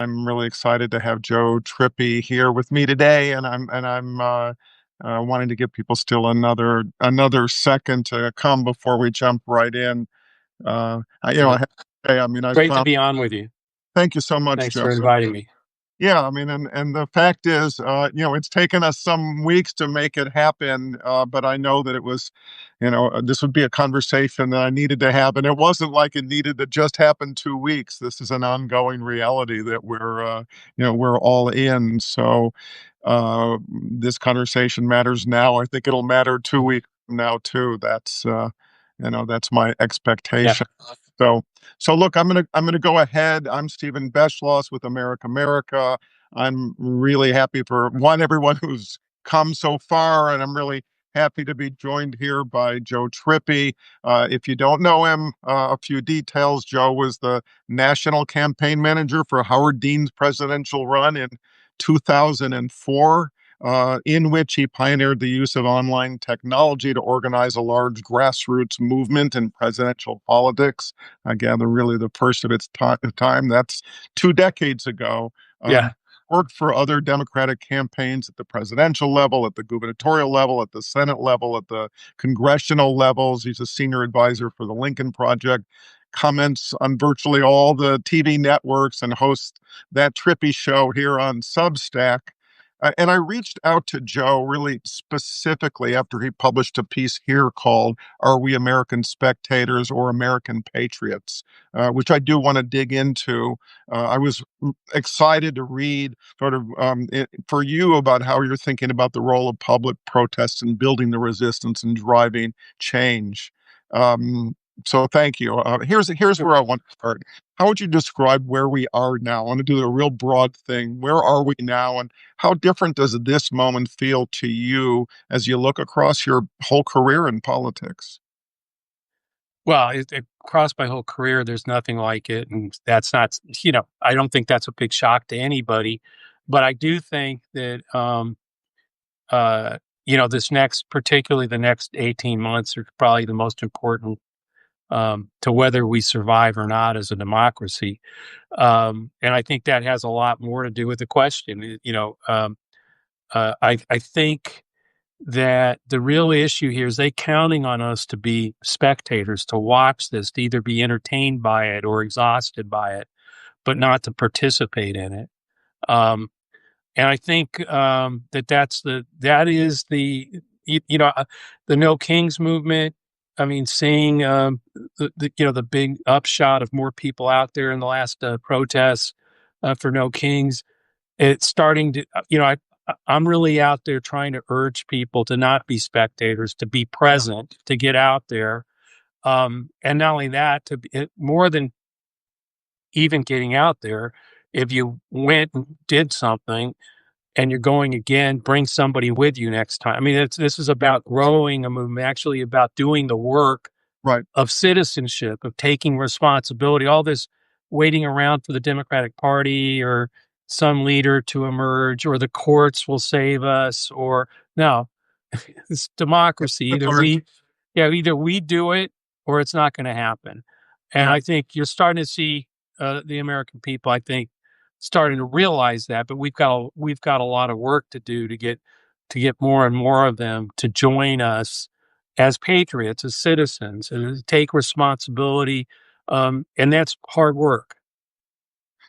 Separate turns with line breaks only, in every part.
I'm really excited to have Joe Trippi here with me today, and I'm wanting to give people still another second to come before we jump right in. I
Great.
have to say, I mean, I
Great to
found.
be on with you.
Thank you so much,
Thanks
Joe.
for inviting me.
Yeah, I mean, and the fact is, it's taken us some weeks to make it happen, but I know that it was, this would be a conversation that I needed to have, and it wasn't like it needed to just happen 2 weeks. This is an ongoing reality that we're all in. So, this conversation matters now. I think it'll matter 2 weeks from now too. That's my
Yeah.
expectation. So, so look, I'm gonna go ahead. I'm Stephen Beschloss with America. I'm really happy for everyone who's come so far, and I'm really happy to be joined here by Joe Trippi. If you don't know him, a few details: Joe was the national campaign manager for Howard Dean's presidential run in 2004. In which he pioneered the use of online technology to organize a large grassroots movement in presidential politics. I gather really the first of its time. That's 2 decades ago.
Yeah.
Worked for other Democratic campaigns at the presidential level, at the gubernatorial level, at the Senate level, at the congressional levels. He's a senior advisor for the Lincoln Project, comments on virtually all the TV networks, and hosts that Trippy show here on Substack. And I reached out to Joe really specifically after he published a piece here called "Are We American Spectators or American Patriots?" Which I do want to dig into. I was excited to read for you about how you're thinking about the role of public protests in building the resistance and driving change. Um, so thank you. Here's where I want to start. How would you describe where we are now? I want to do a real broad thing. Where are we now, and how different does this moment feel to you as you look across your whole career in politics?
Well, across my whole career, there's nothing like it. And that's not, I don't think that's a big shock to anybody. But I do think that, uh, particularly the next 18 months are probably the most important to whether we survive or not as a democracy. And I think that has a lot more to do with the question. I think that the real issue here is they counting on us to be spectators, to watch this, to either be entertained by it or exhausted by it, but not to participate in it. Um, and I think that is the No Kings movement. I mean, seeing the big upshot of more people out there in the last protests for No Kings, it's starting to I'm really out there trying to urge people to not be spectators, to be present, to get out there, and not only that, more than even getting out there, if you went and did something and you're going again, bring somebody with you next time. I mean, this is about growing a movement, actually about doing the work
Right.
of citizenship, of taking responsibility. All this waiting around for the Democratic Party or some leader to emerge, or the courts will save us, or no, it's democracy. Either we do it or it's not going to happen. And
Yeah.
I think you're starting to see the American people, I think, starting to realize that. But we've got a lot of work to do to get more and more of them to join us as patriots, as citizens, and to take responsibility. And that's hard work.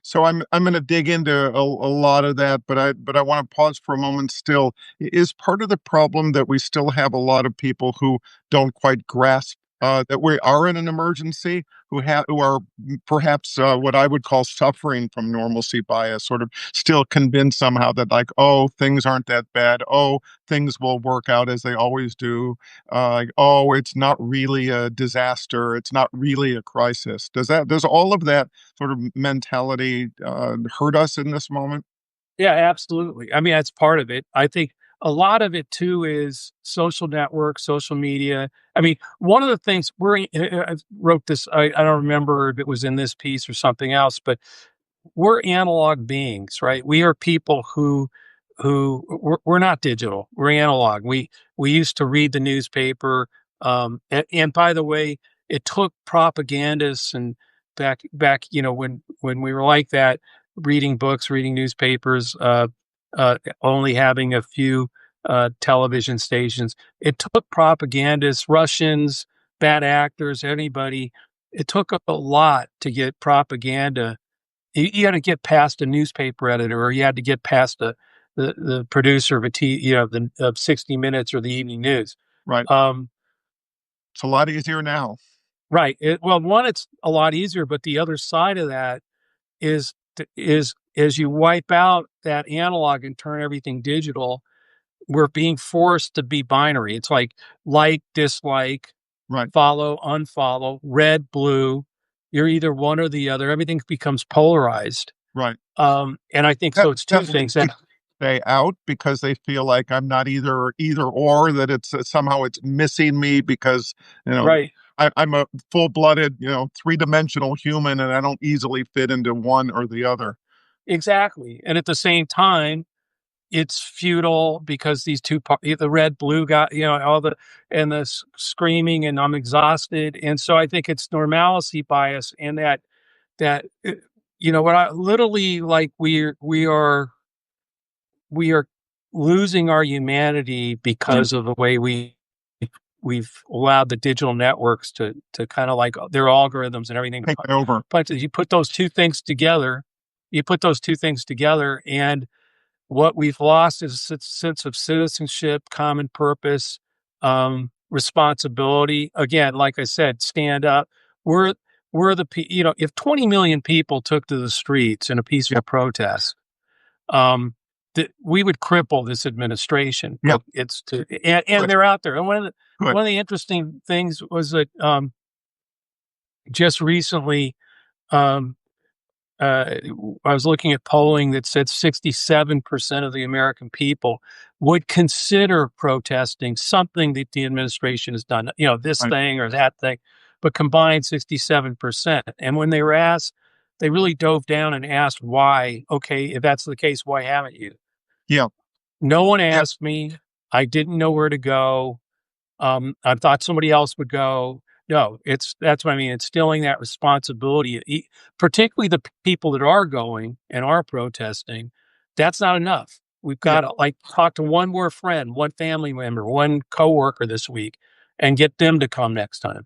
So I'm going to dig into a lot of that, but I want to pause for a moment still. Is part of the problem that we still have a lot of people who don't quite grasp that we are in an emergency, who are perhaps what I would call suffering from normalcy bias, sort of still convinced somehow that, like, oh, things aren't that bad, oh, things will work out as they always do, like, oh, it's not really a disaster, it's not really a crisis. Does all of that sort of mentality hurt us in this moment?
Yeah, absolutely. I mean, that's part of it. I think a lot of it too is social networks, social media. I mean, one of the things I wrote this, I don't remember if it was in this piece or something else, but we're analog beings, right? We are people who we're not digital. We're analog. We used to read the newspaper. And by the way, it took propagandists and back, when we were like that, reading books, reading newspapers, only having a few television stations. It took propagandists, Russians, bad actors, anybody. It took a lot to get propaganda. You had to get past a newspaper editor, or you had to get past the producer of of 60 Minutes or the Evening News.
Right.
Um,
It's a lot easier now.
right. Well, one, it's a lot easier, but the other side of that is as you wipe out that analog and turn everything digital, we're being forced to be binary. It's like, dislike,
Right.
follow, unfollow, red, blue. You're either one or the other. Everything becomes polarized.
Right.
And I think
That
so. It's two
that
things.
leads they out because they feel like I'm not either or, that it's somehow it's missing me because, you know,
Right.
I'm a full-blooded, three-dimensional human, and I don't easily fit into one or the other.
Exactly. And at the same time, it's futile because these the red, blue guy, all and the screaming, and I'm exhausted. And so I think it's normalcy bias, and what I literally like, we are losing our humanity because of the way we've allowed the digital networks to kind of like their algorithms and everything.
Take it over.
But you put those two things together, and what we've lost is a sense of citizenship, common purpose, responsibility. Again, like I said, stand up. We're if 20 million people took to the streets in a peaceful protest, um, that we would cripple this administration.
Yeah.
But and they're out there. And
Good.
one of the interesting things was that just recently, um, I was looking at polling that said 67% of the American people would consider protesting something that the administration has done, this
Right.
thing or that thing, but combined 67%. And when they were asked, they really dove down and asked why. Okay, if that's the case, why haven't you?
Yeah.
No one
Yeah.
asked me. I didn't know where to go. I thought somebody else would go. No, that's what I mean. It's instilling that responsibility, particularly the people that are going and are protesting. That's not enough. We've
Yeah.
got to talk to one more friend, one family member, one coworker this week, and get them to come next time.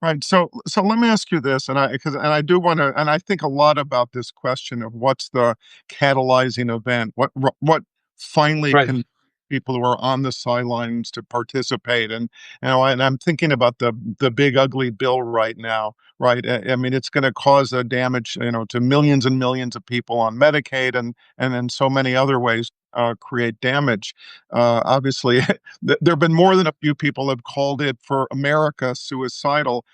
Right. So let me ask you this, and I do want to, and I think a lot about this question of what's the catalyzing event, what finally
Right.
can people who are on the sidelines to participate, and and I'm thinking about the big ugly bill right now, right? I mean, it's going to cause a damage, to millions and millions of people on Medicaid, and in so many other ways. Create damage. Obviously, there have been more than a few people have called it for America suicidal.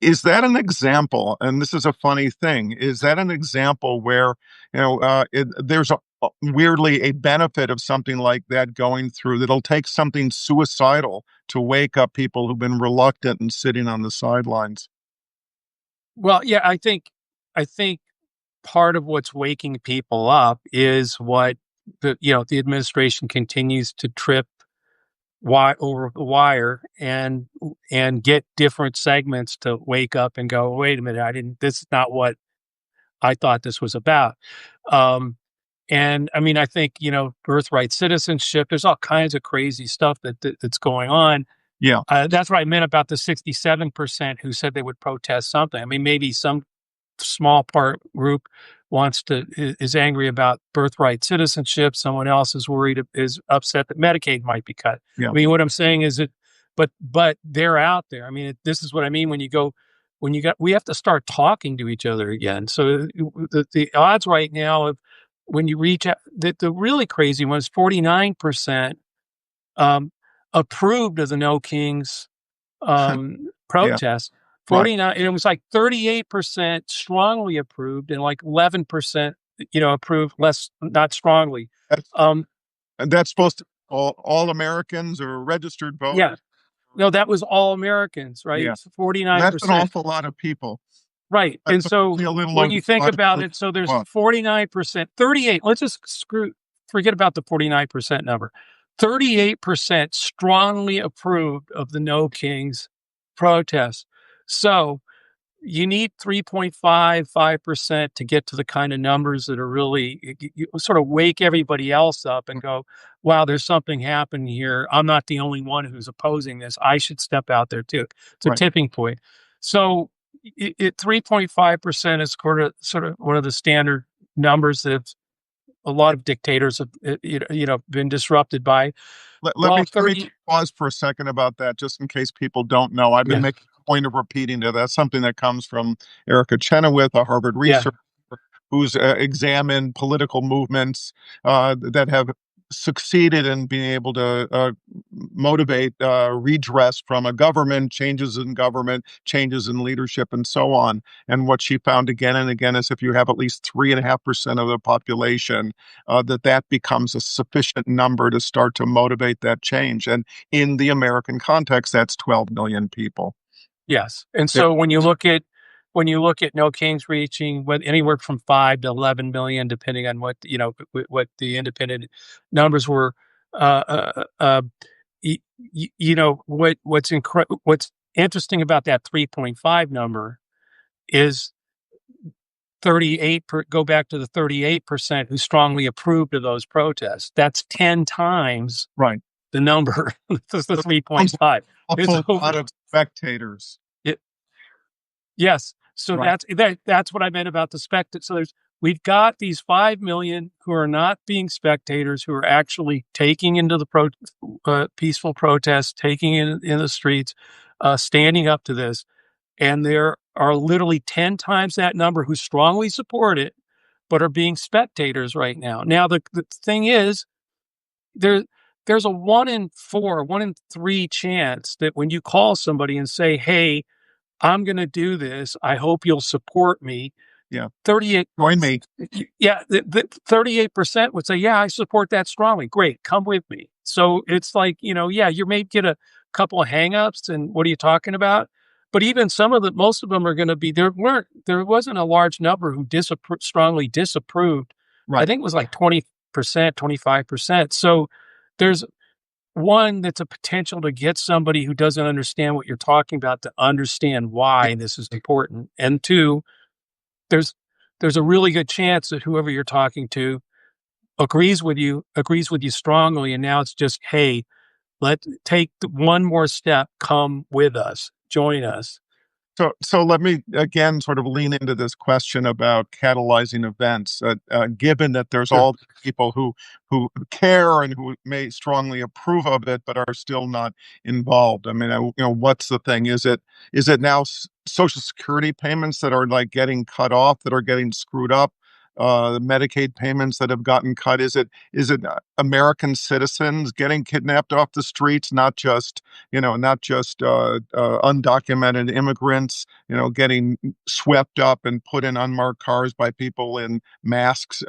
Is that an example? And this is a funny thing. Is that an example where there's weirdly a benefit of something like that going through that'll take something suicidal to wake up people who've been reluctant and sitting on the sidelines?
Well, yeah, I think part of what's waking people up is what the administration continues to trip over the wire, and get different segments to wake up and go, wait a minute, this is not what I thought this was about. And I mean, I think, birthright citizenship, there's all kinds of crazy stuff that's going on.
Yeah.
That's what I meant about the 67% who said they would protest something. I mean, maybe some small part group is angry about birthright citizenship. Someone else is upset that Medicaid might be cut.
Yeah.
I mean, what I'm saying is that, but they're out there. I mean, this is what I mean we have to start talking to each other again. So the odds right now of when you reach out, the really crazy one is 49% approved of the No Kings
Yeah.
protest.
Right.
49, and it was like 38% strongly approved and like 11%, approved less, not strongly.
That's,
Um,
and that's supposed to be all Americans or registered
yeah,
voters.
no, that was all Americans, right?
Yeah. That's an
49%.
awful lot of people.
Right. And
That's
so
only a little
when
over
you think
5
about
million.
it, so there's
What?
49%, 38, let's just forget about the 49% number. 38% strongly approved of the No Kings protest. So you need 3.55% to get to the kind of numbers that are really, you sort of wake everybody else up and go, wow, there's something happening here. I'm not the only one who's opposing this. I should step out there too. It's a
Right.
tipping point. So 3.5% is sort of one of the standard numbers that a lot of dictators have been disrupted by.
Let
Well,
me
30,
pause for a second about that, just in case people don't know. I've been
yeah,
making a point of repeating that. That's something that comes from Erica Chenoweth, a Harvard
yeah,
researcher who's examined political movements that have succeeded in being able to motivate redress from a government, changes in leadership, and so on. And what she found again and again is if you have at least 3.5% of the population, that becomes a sufficient number to start to motivate that change. And in the American context, that's 12 million people.
yes. And
There,
so when you look at no kings reaching anywhere from 5 to 11 million, depending on what the independent numbers were, uh, uh, uh, what's interesting about that 3.5 number is 38. Go back to the 38% who strongly approved of those protests. That's 10 times
right.
the number. That's the 3.5. It's
Also, a lot
over.
of spectators.
Yes. So
Right.
that's what I meant about the So we've got these 5 million who are not being spectators, who are actually taking into the peaceful protests, taking in the streets, standing up to this. And there are literally 10 times that number who strongly support it, but are being spectators right now. Now, the thing is, there, there's a 1 in 4, 1 in 3 chance that when you call somebody and say, hey, I'm going to do this. I hope you'll support me.
Yeah.
38,
Join me.
yeah, the 38% would say, yeah, I support that strongly. Great, come with me. So it's like, yeah, you may get a couple of hangups and what are you talking about? But even most of them are going to be, there wasn't a large number who strongly disapproved. I
Right.
think it was like 20%, 25%. So there's one, that's a potential to get somebody who doesn't understand what you're talking about to understand why this is important. And two, there's there's a really good chance that whoever you're talking to agrees with you strongly. And now it's just, hey, let's take one more step. Come with us. Join us.
So let me again sort of lean into this question about catalyzing events. Given that there's
Sure.
all these people who care and who may strongly approve of it, but are still not involved. I mean, what's the thing? Is it now Social Security payments that are like getting cut off, that are getting screwed up? The Medicaid payments that have gotten cut. Is it American citizens getting kidnapped off the streets, not just undocumented immigrants, getting swept up and put in unmarked cars by people in masks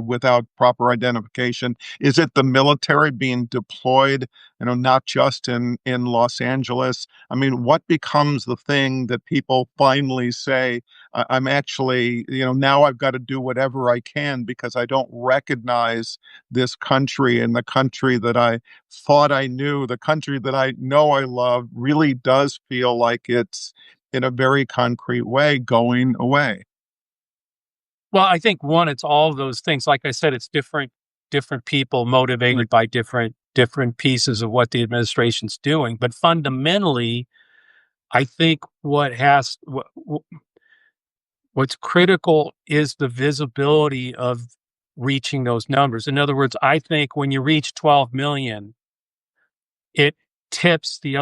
without proper identification? Is it the military being deployed, not just in Los Angeles? I mean, what becomes the thing that people finally say, I'm actually, now I've got to do whatever I can because I don't recognize this country, and the country that I thought I knew, the country that I know I love, really does feel like it's in a very concrete way going away.
Well, I think one, it's all of those things. Like I said, it's different people
Right.
motivated by different pieces of what the administration's doing. But fundamentally, I think what's critical is the visibility of reaching those numbers. In other words, I think when you reach 12 million, it tips the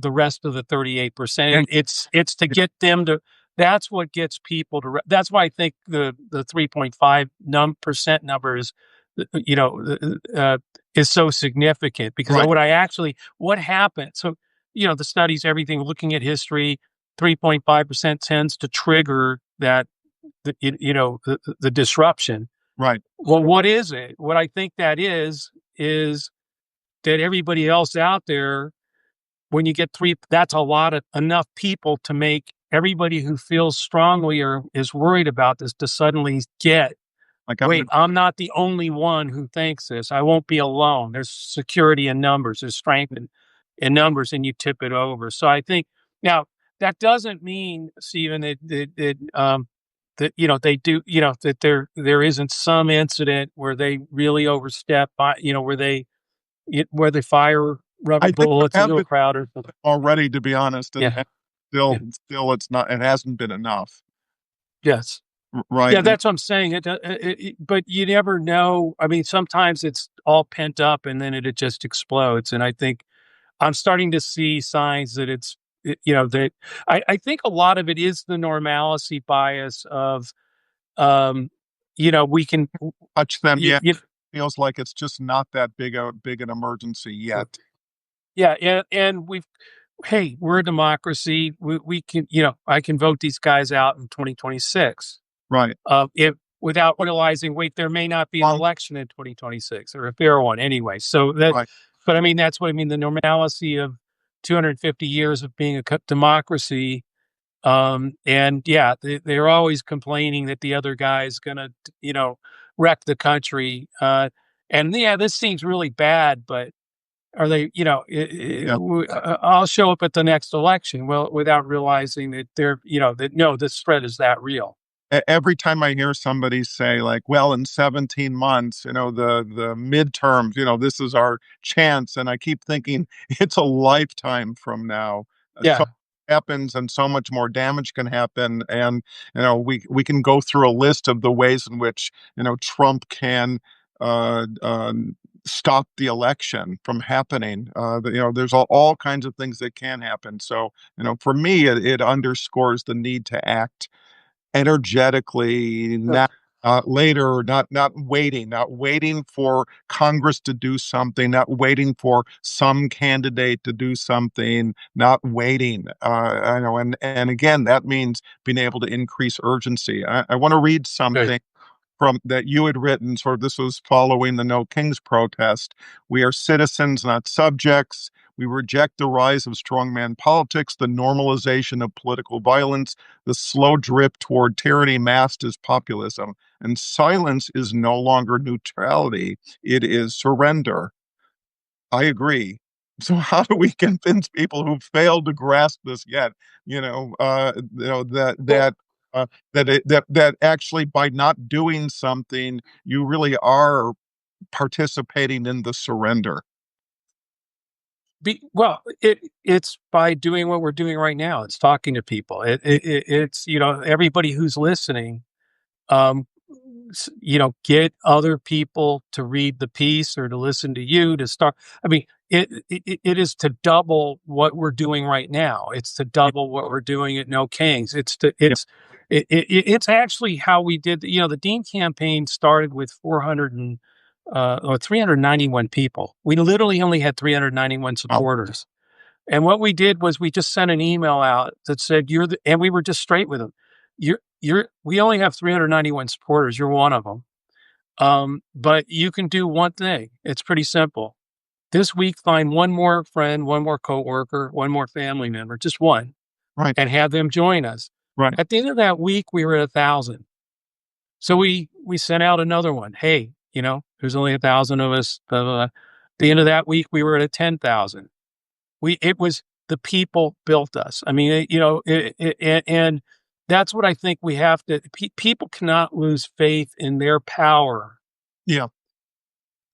rest of the 38%.
And
It's to get them to, that's what gets people to, that's why I think the 3.5 percent number is so significant because
right,
what happened. So, the studies, everything, looking at history, 3.5% tends to trigger the disruption.
right,
Well, what is it? What I think that is that everybody else out there, when you get that's enough people to make everybody who feels strongly or is worried about this to suddenly get,
like
wait, I'm not the only one who thinks this. I won't be alone. There's security in numbers, there's strength in numbers, and you tip it over. So I think now that doesn't mean, Stephen, that they do, that there isn't some incident where they really overstep by, where they fire rubber
I think there
bullets
have
into a
been
crowd or something.
already, to be honest, and,
Yeah.
and still,
Yeah.
still, it's not. It hasn't been enough,
Yes.
right?
Yeah, that's what I'm saying. But you never know. I mean, sometimes it's all pent up and then it just explodes. And I think I'm starting to see signs that that I think a lot of it is the normalcy bias of, um, we can,
Touch them,
you,
yeah.
you,
Feels like it's just not that big an emergency yet,
yeah, and hey, we're a democracy. We can, I can vote these guys out in 2026.
right?
If without
What
realizing, wait, there may not be an
long,
election in 2026 or a fair one anyway. So
right?
but I mean, that's what I mean. The normalcy of 250 years of being a democracy. And yeah, they're always complaining that the other guy's going to, wreck the country. And yeah, this seems really bad, but are they,
Yeah.
I'll show up at the next election. Well, without realizing that that no, this threat is that real.
Every time I hear somebody say like, well, in 17 months, the midterms, this is our chance. And I keep thinking it's a lifetime from now. So
Yeah,
happens and so much more damage can happen. And, we can go through a list of the ways in which, Trump can, uh, um, stop the election from happening. There's all kinds of things that can happen. So, for me, it underscores the need to act energetically,
sure.
not later, not waiting for Congress to do something, not waiting for some candidate to do something, not waiting. I know, and again, that means being able to increase urgency. I want to read
Good.
something from that you had written, sort of this was following the No Kings protest. We are citizens, not subjects. We reject the rise of strongman politics, the normalization of political violence, the slow drip toward tyranny masked as populism. And silence is no longer neutrality, it is surrender. I agree. So how do we convince people who failed to grasp this yet? That
Well,
that actually by not doing something, you really are participating in the surrender.
it's by doing what we're doing right now. It's talking to people. It's everybody who's listening. Um, get other people to read the piece or to listen to you to start. I mean, it is to double what we're doing right now. It's to
Yeah,
double what we're doing at No Kings.
yeah,
It's actually how we did. The Dean campaign started with 400 or 391 people. We literally only had 391
wow,
supporters. And what we did was we just sent an email out that said, and we were just straight with them. We only have 391 supporters. You're one of them. But you can do one thing. It's pretty simple. This week, find one more friend, one more coworker, one more family member, just one,
right,
and have them join us.
right,
At the end of that week, we were at 1,000. So we sent out another one. Hey, there's only 1,000 of us. Blah, blah, blah. At the end of that week, we were at 10,000. It was the people built us. I mean, and that's what I think we have to. People cannot lose faith in their power
yeah,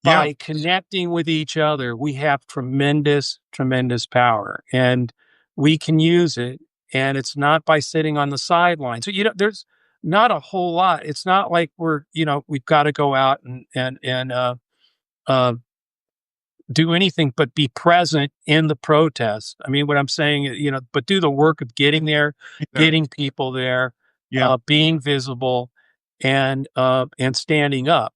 yeah,
by connecting with each other. We have tremendous, tremendous power, and we can use it. And it's not by sitting on the sidelines. So there's not a whole lot. It's not like we've got to go out and uh, do anything but be present in the protest. I mean, what I'm saying, but do the work of getting there,
be there,
getting people there,
yeah,
being visible, and standing up.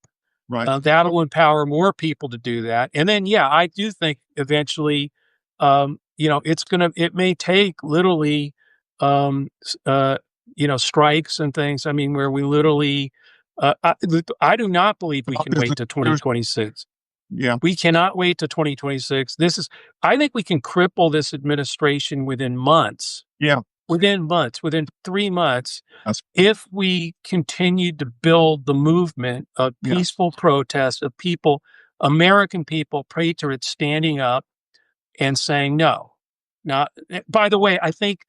right,
That'll empower more people to do that. And then, yeah, I do think eventually, it may take literally, strikes and things. I mean, where we literally, I do not believe we can wait to
There's-
2026.
yeah,
We cannot wait to 2026. I think we can cripple this administration
yeah,
within 3 months,
that's,
if we continue to build the movement of
yeah,
peaceful protest of people, American people, patriots standing up and saying no. Now, by the way, I think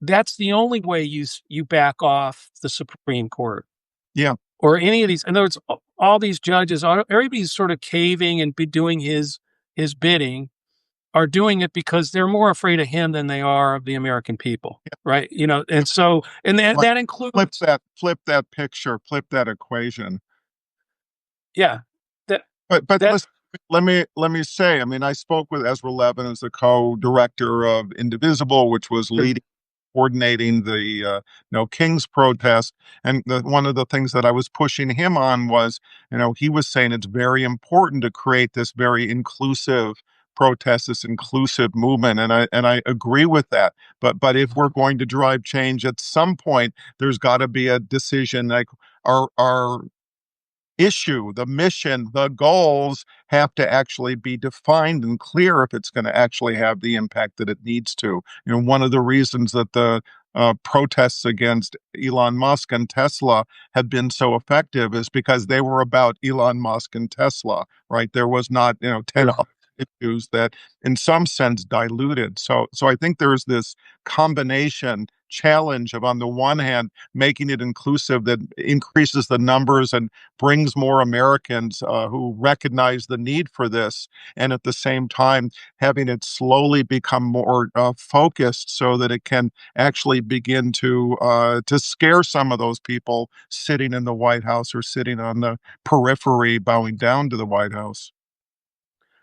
that's the only way you back off the Supreme Court
Yeah.
or any of these. In other words, all these judges, everybody's sort of caving and be doing his bidding, are doing it because they're more afraid of him than they are of the American people, right? And so, and that
Like,
that
flip
includes,
that picture, flip that equation.
yeah, that
But
that
listen, let me say, I mean, I spoke with Ezra Levin as the co-director of Indivisible, which was coordinating the No Kings protest. And one of the things that I was pushing him on was, he was saying it's very important to create this very inclusive protest, this inclusive movement, and I agree with that. But if we're going to drive change, at some point, there's got to be a decision like our issue, the mission, the goals have to actually be defined and clear if it's going to actually have the impact that it needs to. One of the reasons that the protests against Elon Musk and Tesla have been so effective is because they were about Elon Musk and Tesla, right? There was not, 10 other issues that in some sense diluted. So I think there's this combination challenge of, on the one hand, making it inclusive that increases the numbers and brings more Americans who recognize the need for this, and at the same time having it slowly become more focused so that it can actually begin to scare some of those people sitting in the White House or sitting on the periphery, bowing down to the White House.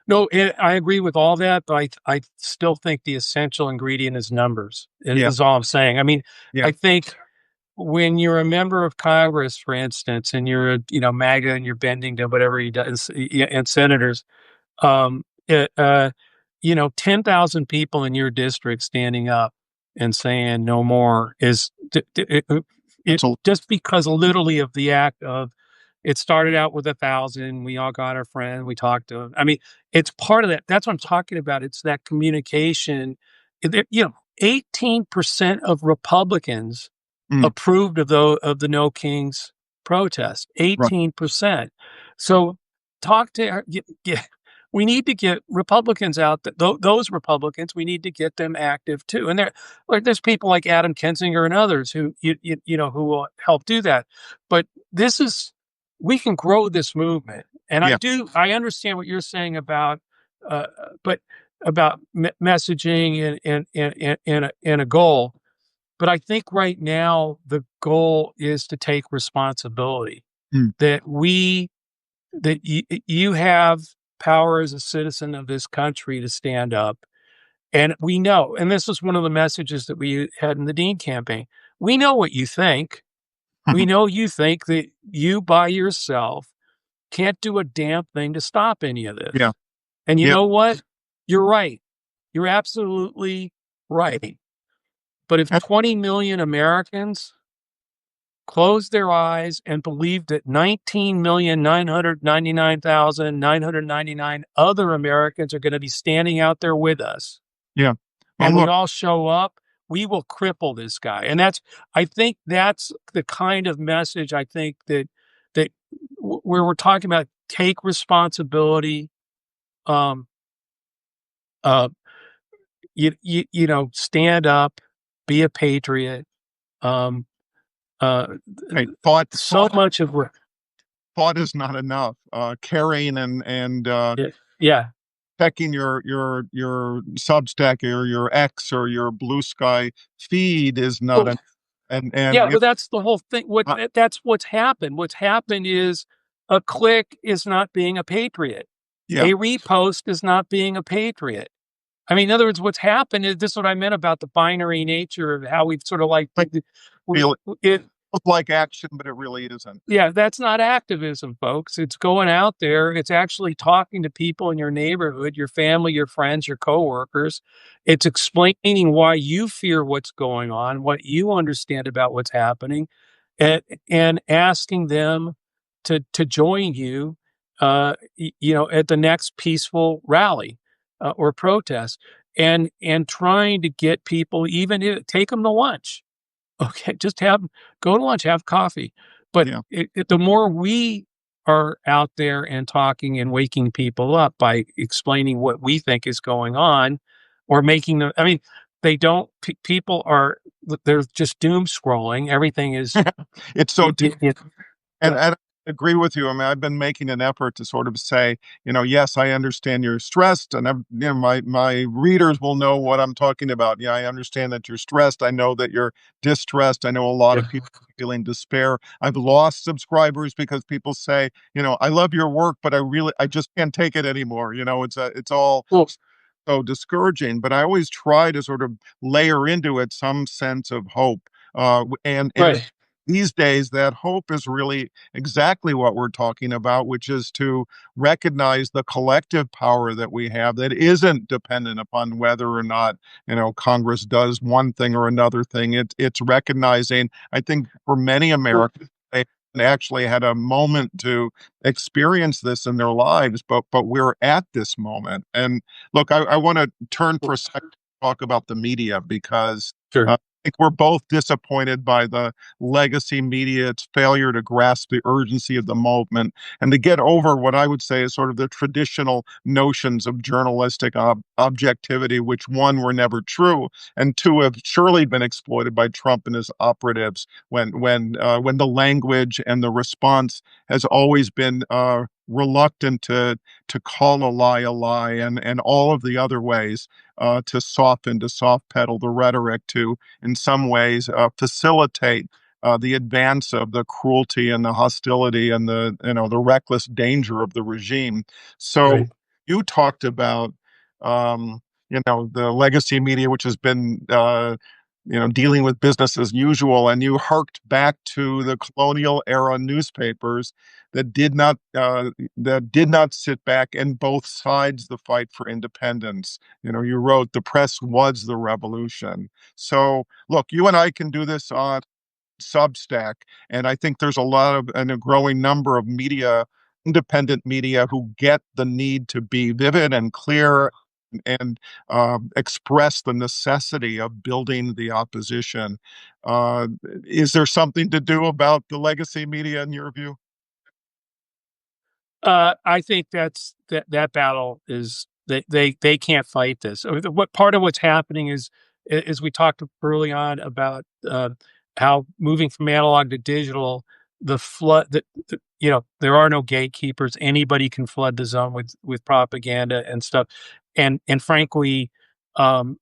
No, I agree with all that, but I still think the essential ingredient is numbers.
Yeah,
Is all I'm saying. I mean,
yeah,
I think when you're a member of Congress, for instance, and you're a MAGA and you're bending to whatever he does, and senators, um, it, 10,000 people in your district standing up and saying no more is it
that's a
just because literally of the act of it started out with 1,000. We all got our friend. We talked to him. I mean, it's part of that. That's what I'm talking about. It's that communication. 18% of Republicans
mm,
approved of the No Kings protest.
right.
18%. So talk to we need to get Republicans out. Those Republicans, we need to get them active too. And there's people like Adam Kinzinger and others who who will help do that. But we can grow this movement. And
Yeah,
I understand what you're saying about, uh, but about messaging and a goal. But I think right now the goal is to take responsibility
mm,
that you have power as a citizen of this country to stand up. And we know, and this was one of the messages that we had in the Dean campaign. We know what you think. We know you think that you by yourself can't do a damn thing to stop any of
yeah,
this. And you
yeah.
know what? You're right. You're absolutely right. But if
And
20 million Americans closed their eyes and believed that 19,999,999 other Americans are going to be standing out there with us,
yeah. Well,
and we
look,
all show up, we will cripple this guy. And I think that's the kind of message I think that where we're talking about take responsibility, um, uh, stand up, be a patriot. Um, uh,
hey, thought
so
thought
much of what,
thought is not enough. Caring and
yeah.
checking your Substack or your X or your Blue Sky feed is not
Well,
an and
yeah, but that's the whole thing.
uh,
That's what's happened. What's happened is a click is not being a patriot.
yeah,
A repost is not being a patriot. I mean, in other words, what's happened is this is what I meant about the binary nature of how we've sort of like
like
we,
feel
it.
look like action, but it really isn't.
Yeah, that's not activism, folks. It's going out there. It's actually talking to people in your neighborhood, your family, your friends, your coworkers. It's explaining why you fear what's going on, what you understand about what's happening, and asking them to join you, at the next peaceful rally or protest, and trying to get people take them to lunch. Okay, just go to lunch, have coffee. But
Yeah,
the more we are out there and talking and waking people up by explaining what we think is going on, or making them, I mean, they don't. People are they're just doom scrolling. Everything is
It's so
it, it, it,
And,
yeah.
and I agree with you. I mean, I've been making an effort to sort of say, yes, I understand you're stressed, and my readers will know what I'm talking about. Yeah, I understand that you're stressed. I know that you're distressed. I know a lot of
Yeah.
people feeling despair. I've lost subscribers because people say, I love your work, but I just can't take it anymore. It's all
Well,
so discouraging. But I always try to sort of layer into it some sense of hope. And
right,
these days, that hope is really exactly what we're talking about, which is to recognize the collective power that we have that isn't dependent upon whether or not, Congress does one thing or another thing. It's recognizing, I think, for many
well,
Americans, they actually had a moment to experience this in their lives, but we're at this moment. And look, I want to turn for a second to talk about the media because
sure,
I think we're both disappointed by the legacy media, its failure to grasp the urgency of the moment and to get over what I would say is sort of the traditional notions of journalistic objectivity, which one, were never true, and two, have surely been exploited by Trump and his operatives when the language and the response has always been reluctant to call a lie, and all of the other ways to soften, to soft pedal the rhetoric, to in some ways facilitate the advance of the cruelty and the hostility and the reckless danger of the regime. So
right,
you talked about the legacy media, which has been dealing with business as usual, and you harked back to the colonial era newspapers that did not sit back and both sides the fight for independence. You wrote the press was the revolution. So look, you and I can do this on Substack, and I think there's a lot of and a growing number of independent media, who get the need to be vivid and clear and express the necessity of building the opposition. Uh, is there something to do about the legacy media in your view?
I think that battle is they can't fight this. What part of what's happening is we talked early on about how moving from analog to digital, the flood that there are no gatekeepers. Anybody can flood the zone with propaganda and stuff, and frankly,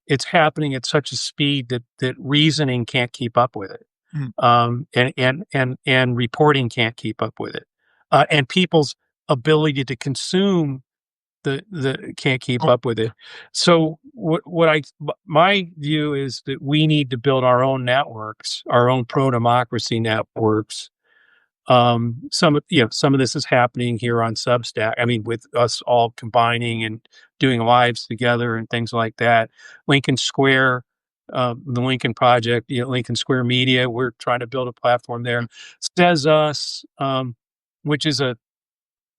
it's happening at such a speed that reasoning can't keep up with it,
Mm.
and reporting can't keep up with it, and people's ability to consume the can't keep
Oh,
up with it. So my view is that we need to build our own networks, our own pro democracy networks. Some of this is happening here on Substack. I mean, with us all combining and doing lives together and things like that. Lincoln Square, the Lincoln Project, Lincoln Square Media. We're trying to build a platform there. Says Us, which is a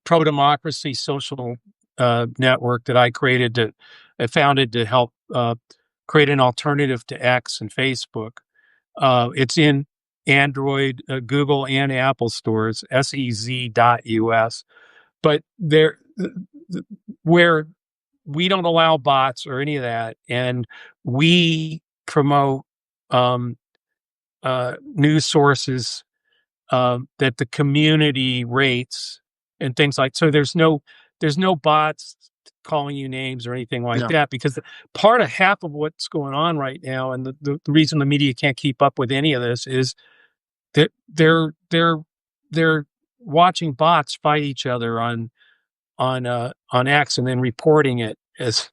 pro democracy social network that I founded to help create an alternative to X and Facebook. It's in Android, Google, and Apple stores, sez.us. But where we don't allow bots or any of that, and we promote um, news sources that the community rates and things like. So there's no bots calling you names or anything like
yeah,
that, because part of half of what's going on right now, and the reason the media can't keep up with any of this, is that they're watching bots fight each other on X and then reporting it as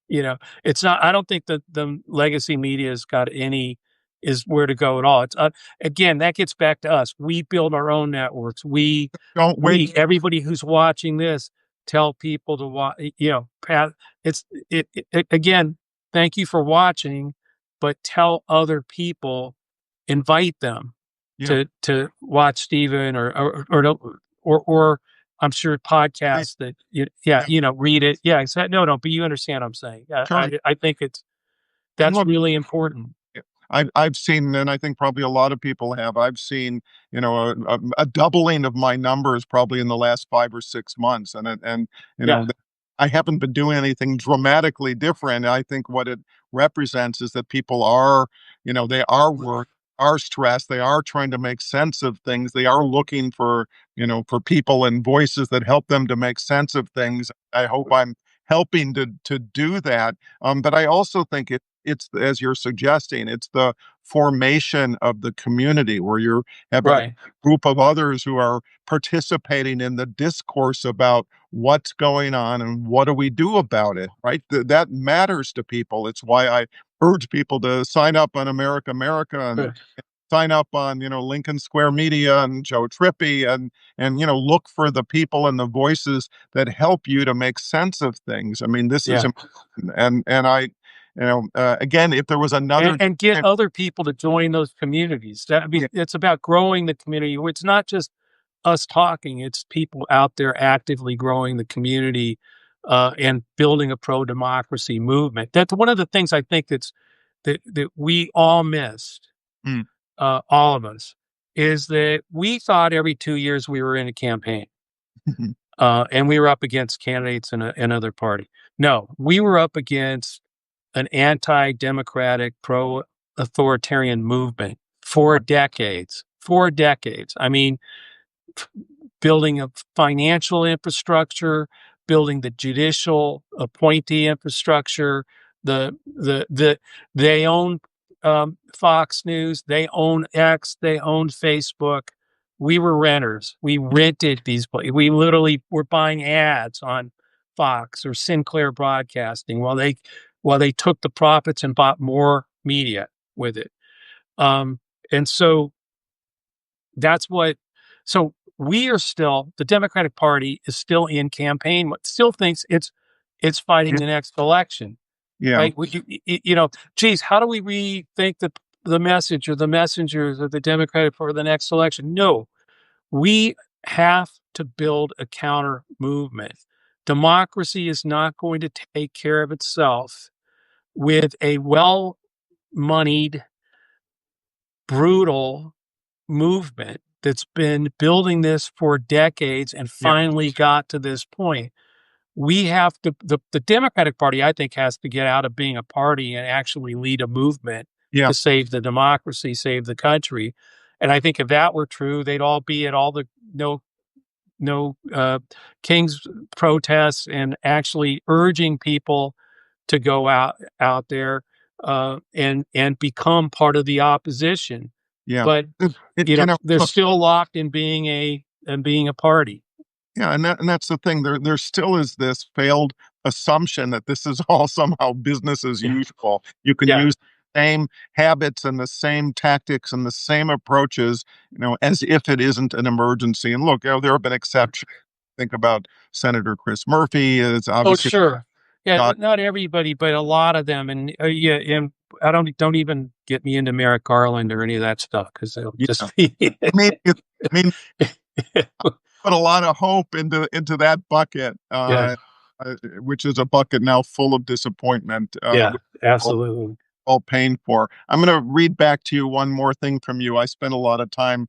yeah,
it's not. I don't think that the legacy media has got any is where to go at all. It's again, that gets back to us. We build our own networks. We
don't wait.
we everybody who's watching this, tell people to watch. It's again. Thank you for watching, but tell other people, invite them
Yeah,
to watch Stephen or I'm sure
I,
podcasts that
yeah,
read it. Yeah, exactly. No, but you understand what I'm saying.
sure.
I think
And
that's
look,
really important.
yeah, I've seen, and I think probably a lot of people have. I've seen, a doubling of my numbers probably in the last 5 or 6 months, and
Yeah,
I haven't been doing anything dramatically different. I think represents is that people are, they are work, are stressed, they are trying to make sense of things, they are looking for, for people and voices that help them to make sense of things. I hope I'm helping to do that. But I also think it's as you're suggesting, it's the formation of the community where you have a
Right.
group of others who are participating in the discourse about what's going on and what do we do about it, right? That matters to people. It's why I urge people to sign up on America America and
Right.
sign up on, Lincoln Square Media and Joe Trippi and look for the people and the voices that help you to make sense of things. I mean, this is
Yeah.
important. And I, again, if there was another
And get
time,
other people to join those communities. I mean,
yeah,
it's about growing the community. It's not just us talking; it's people out there actively growing the community and building a pro democracy movement. That's one of the things I think that we all missed,
mm,
all of us, is that we thought every 2 years we were in a campaign and we were up against candidates in another party. No, we were up against an anti-democratic, pro-authoritarian movement for decades. For decades. I mean, building a financial infrastructure, building the judicial appointee infrastructure. They own Fox News, they own X, they own Facebook. We were renters. We rented these places. We literally were buying ads on Fox or Sinclair Broadcasting while they took the profits and bought more media with it. And so that's what. So we are still, the Democratic Party is still in campaign. Still thinks it's fighting the next election,
yeah,
right? Geez, how do we rethink the message or the messengers of the Democratic for the next election? No, we have to build a counter movement. Democracy is not going to take care of itself with a well moneyed, brutal movement that's been building this for decades and
yeah,
finally got to this point. We have to, the Democratic Party, I think, has to get out of being a party and actually lead a movement
yeah,
to save the democracy, save the country. And I think if that were true, they'd all be at all the no King's protests and actually urging people to go out there and become part of the opposition.
yeah.
But
It can
they're
look,
still locked in being a party.
yeah, and that's the thing. There still is this failed assumption that this is all somehow business as
Yeah,
usual. You can
yeah,
use the same habits and the same tactics and the same approaches, as if it isn't an emergency. And look, there have been exceptions. Think about Senator Chris Murphy. It's
oh
obviously
sure, yeah,
got,
not everybody, but a lot of them, and yeah, and I don't even get me into Merrick Garland or any of that stuff because it'll
yeah.
just be
I mean, put a lot of hope into that bucket,
yeah,
which is a bucket now full of disappointment.
yeah, absolutely,
All paying for. I'm going to read back to you one more thing from you. I spent a lot of time,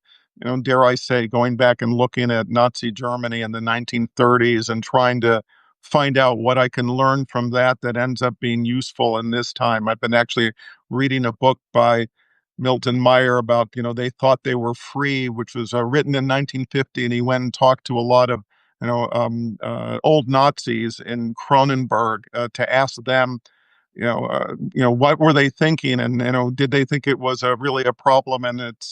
dare I say, going back and looking at Nazi Germany in the 1930s and trying to find out what I can learn from that ends up being useful in this time. I've been actually reading a book by Milton Meyer about, they thought they were free, which was written in 1950, and he went and talked to a lot of, old Nazis in Cronenberg to ask them what were they thinking, and did they think it was really a problem? And it's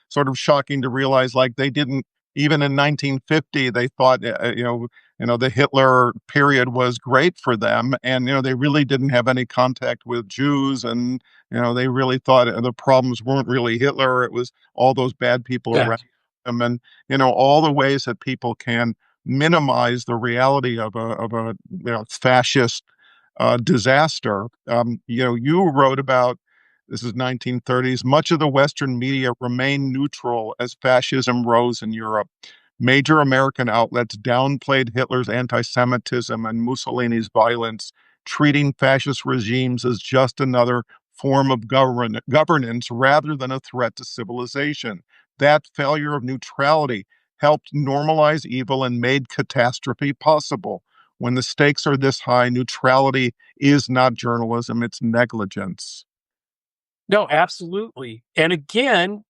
sort of shocking to realize, like, they didn't even in 1950 they thought the Hitler period was great for them, and they really didn't have any contact with Jews, and they really thought the problems weren't really Hitler, it was all those bad people
yeah,
around them, and all the ways that people can minimize the reality of a fascist disaster. You wrote about, this is 1930s, much of the Western media remained neutral as fascism rose in Europe. Major American outlets downplayed Hitler's anti-Semitism and Mussolini's violence, treating fascist regimes as just another form of governance rather than a threat to civilization. That failure of neutrality helped normalize evil and made catastrophe possible. When the stakes are this high, neutrality is not journalism, it's negligence.
No, absolutely. And again,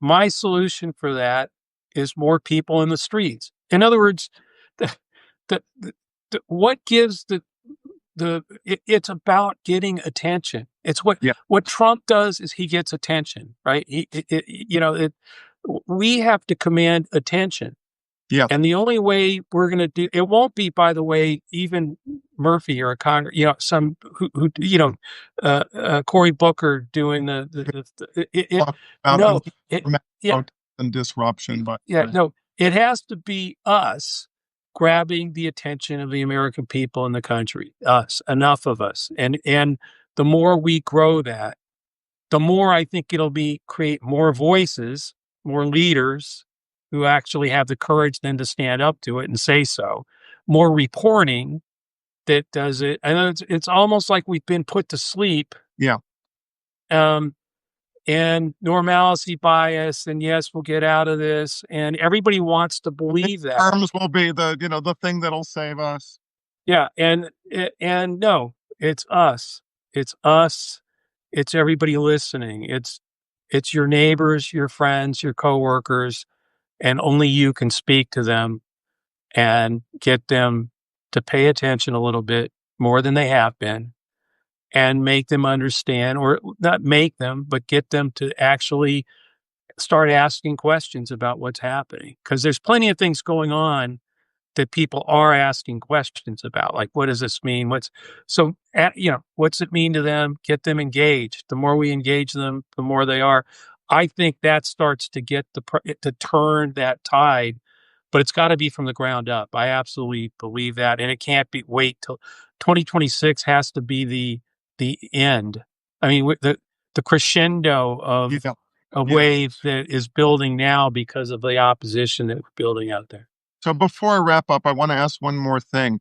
my solution for that is more people in the streets. In other words, the, what gives it's about getting attention. It's
Yeah,
what Trump does is he gets attention, right? We have to command attention.
yeah.
And the only way we're going to do it won't be, by the way, even Murphy or a Congress, some who Cory Booker doing
Talk about
no, it, yeah,
protest and disruption, but
yeah, no, it has to be us grabbing the attention of the American people in the country, us, enough of us. And the more we grow that, the more I think it'll create more voices, more leaders who actually have the courage then to stand up to it and say so, more reporting that does it. I know it's almost like we've been put to sleep.
yeah.
Um, and normalcy bias, and yes, we'll get out of this. And everybody wants to believe that.
Terms will be the thing that'll save us.
Yeah. And no, it's us. It's us. It's everybody listening. It's your neighbors, your friends, your coworkers, and only you can speak to them and get them to pay attention a little bit more than they have been and make them understand, or not make them, but get them to actually start asking questions about what's happening. Because there's plenty of things going on that people are asking questions about, like, what does this mean? What's it mean to them? Get them engaged. The more we engage them, the more they are. I think that starts to get to turn that tide, but it's got to be from the ground up. I absolutely believe that, and it can't be wait till 2026 has to be the end. I mean, the crescendo of
Yeah,
a
yeah.
wave that is building now because of the opposition that we're building out there.
So before I wrap up, I want to ask one more thing.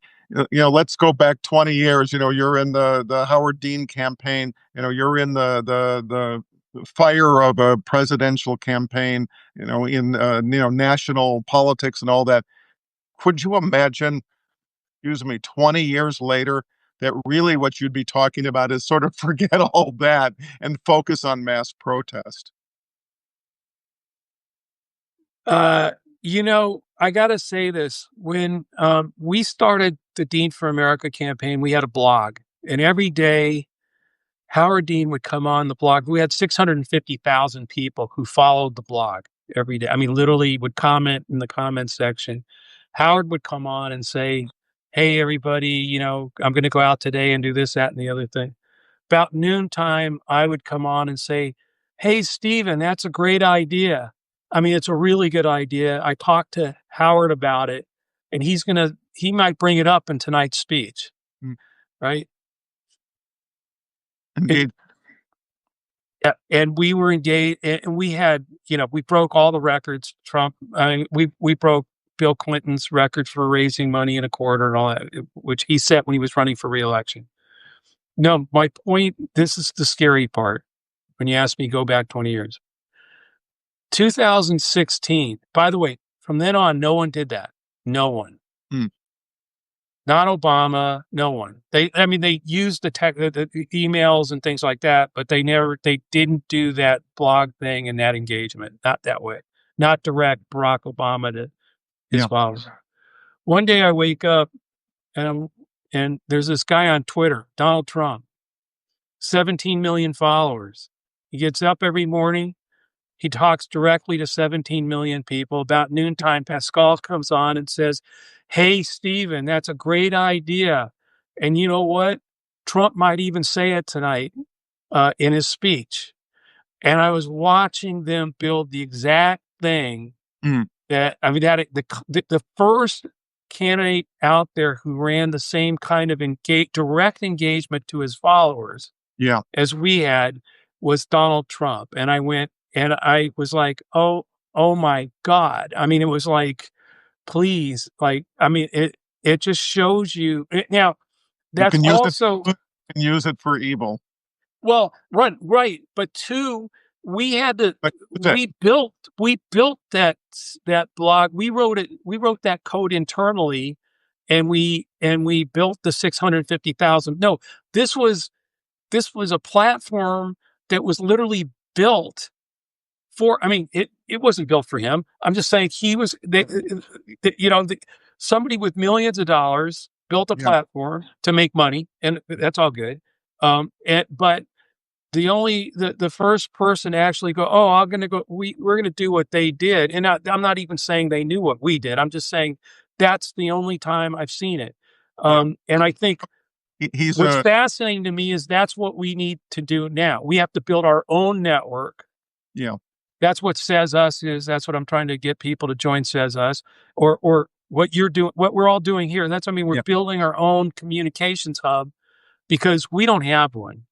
Let's go back 20 years. You're in the Howard Dean campaign. You're in the fire of a presidential campaign. In national politics and all that. Could you imagine, excuse me, 20 years later, that really what you'd be talking about is sort of forget all that and focus on mass protest?
Uh, I got to say this. When we started the Dean for America campaign, we had a blog, and every day Howard Dean would come on the blog. We had 650,000 people who followed the blog every day. I mean, literally would comment in the comment section. Howard would come on and say, "Hey, everybody, I'm going to go out today and do this, that, and the other thing." About noontime, I would come on and say, "Hey, Stephen, that's a great idea. I mean, it's a really good idea. I talked to Howard about it, and he might bring it up in tonight's speech."
Mm,
Right? It,
Indeed.
yeah, and we were engaged, and we had, we broke all the records. We broke Bill Clinton's record for raising money in a quarter and all that, which he set when he was running for reelection. No, my point. This is the scary part. When you ask me, go back 20 years. 2016, by the way, from then on, no one did that. No one.
Mm,
Not Obama, no one. They used the emails and things like that, but they didn't do that blog thing and that engagement. Not that way. Not direct Barack Obama to his
yeah.
followers. One day I wake up and there's this guy on Twitter, Donald Trump, 17 million followers. He gets up every morning. He talks directly to 17 million people. About noontime, Pascal comes on and says, "Hey, Stephen, that's a great idea. And you know what? Trump might even say it tonight in his speech." And I was watching them build the exact thing
Mm,
the first candidate out there who ran the same kind of direct engagement to his followers
yeah.
as we had was Donald Trump. And I was like, oh my God. I mean, it was like, please, like, I mean, it just shows you now.
You
That's
can use it
also,
for good, you can use it for evil.
well, right. But two, we had to,
But use it.
we built that blog. We wrote that code internally and we built the 650,000. No, this was a platform that was literally built for. I mean, it wasn't built for him. I'm just saying he was. Somebody with millions of dollars built a
Yeah.
platform to make money, and that's all good. But the first person to actually go, oh, I'm going to go. We're going to do what they did, and I'm not even saying they knew what we did. I'm just saying that's the only time I've seen it.
Yeah.
And I think
He's
what's
a
fascinating to me is that's what we need to do now. We have to build our own network.
yeah.
That's what Says Us is. That's what I'm trying to get people to join Says Us, or what you're doing, what we're all doing here. That's, I mean, we're
Yeah.
building our own communications hub because we don't have one.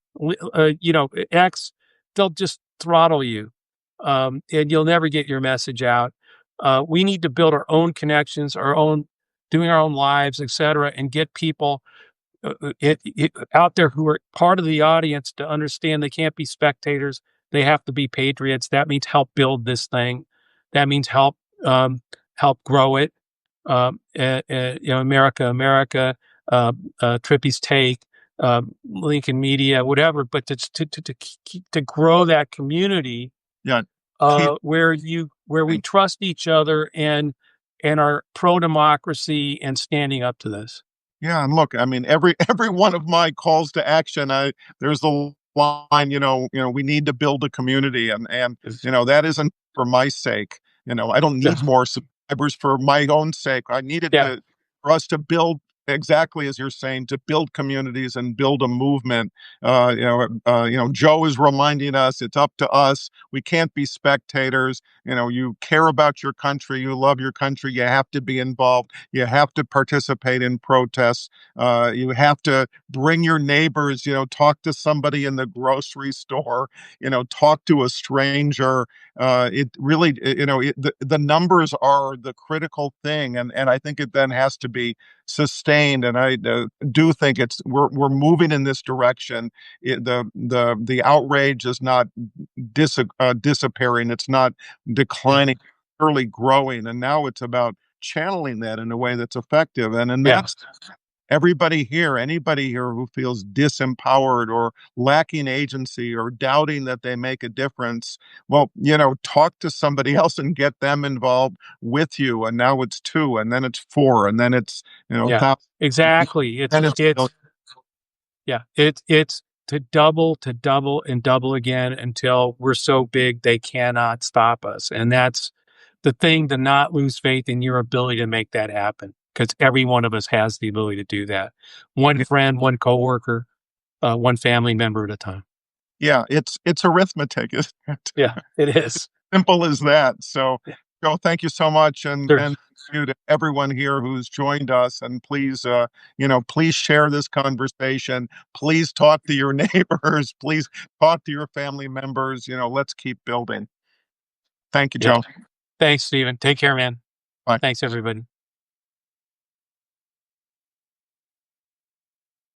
X, they'll just throttle you, and you'll never get your message out. We need to build our own connections, doing our own lives, etc., and get people out there who are part of the audience to understand they can't be spectators. They have to be patriots. That means help build this thing. That means help grow it. America, Trippi's Take, Lincoln Media, whatever. But to grow that community,
Yeah. Keep
where we trust each other and are pro democracy and standing up to this.
Yeah, and look, I mean, every one of my calls to action, there's the line, we need to build a community, and that isn't for my sake. I don't need more subscribers for my own sake. I needed
Yeah.
to for us to build exactly as you're saying, to build communities and build a movement. Joe is reminding us it's up to us. We can't be spectators. You care about your country, you love your country, you have to be involved. You have to participate in protests. You have to bring your neighbors, talk to somebody in the grocery store, talk to a stranger. It really, the numbers are the critical thing. And I think it then has to be sustained. And I do think we're moving in this direction. The outrage is not disappearing. It's not declining, early growing. And now it's about channeling that in a way that's effective. And
Yeah.
that's anybody here who feels disempowered or lacking agency or doubting that they make a difference, well, talk to somebody else and get them involved with you. And now it's two, and then it's four, and then it's,
Yeah,
thousands,
exactly.
and it's
It's to double and double again until we're so big they cannot stop us. And that's the thing, to not lose faith in your ability to make that happen, because every one of us has the ability to do that. One friend, one coworker, one family member at a time.
yeah, it's arithmetic, isn't it?
Yeah, it is.
Simple as that. So,
Yeah,
Joe, thank you so much,
sure.
and you to everyone here who's joined us. And please, please share this conversation. Please talk to your neighbors. Please talk to your family members. Let's keep building. Thank you,
Yeah.
Joe.
Thanks, Stephen. Take care, man.
Bye.
Thanks, everybody.